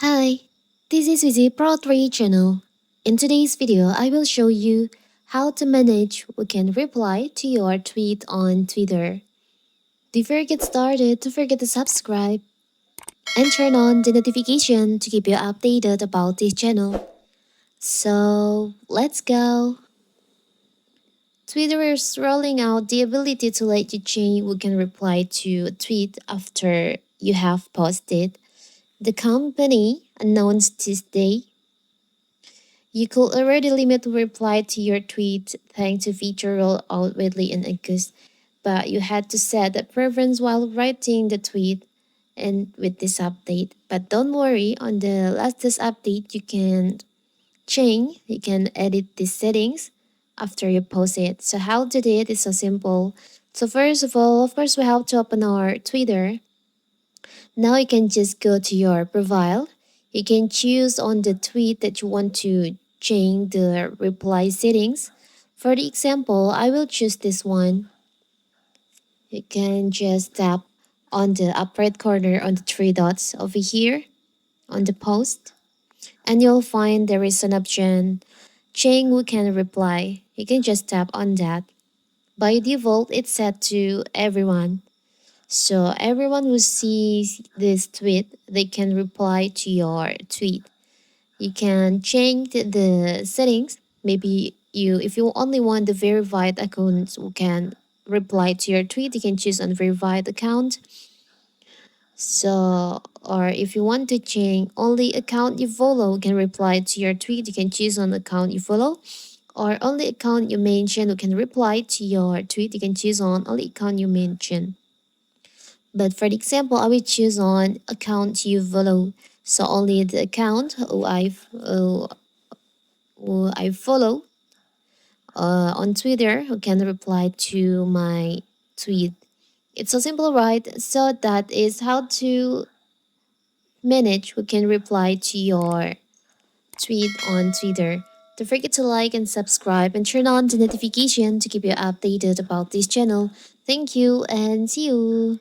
Hi, this is Vizi Pro 3 channel. In today's video, I will show you how to manage who can reply to your tweet on Twitter. Before you get started, don't forget to subscribe and turn on the notification to keep you updated about this channel. So, let's go. Twitter is rolling out the ability to let you change who can reply to a tweet after you have posted. The company announced this day you could already limit reply to your tweet thanks to feature rolled out widely in August, but you had to set the preference while writing the tweet and with this update. But don't worry, on the latest update you can edit these settings after you post it. So how to do it is so simple. So first of all, of course we have to open our Twitter. Now you can just go to your profile. You can choose on the tweet that you want to change the reply settings. For the example, I will choose this one. You can just tap on the upper right corner on the three dots over here on the post. And you'll find there is an option, change who can reply. You can just tap on that. By default, it's set to everyone. So everyone who sees this tweet, they can reply to your tweet. You can change the settings. Maybe if you only want the verified accounts who can reply to your tweet, you can choose unverified account. So, or if you want to change only account you follow can reply to your tweet, you can choose on account you follow. Or only account you mention who can reply to your tweet, you can choose on only account you mention. But for the example, I will choose on account you follow. So only the account who I follow on Twitter who can reply to my tweet. It's so simple, right? So that is how to manage who can reply to your tweet on Twitter. Don't forget to like and subscribe and turn on the notification to keep you updated about this channel. Thank you and see you.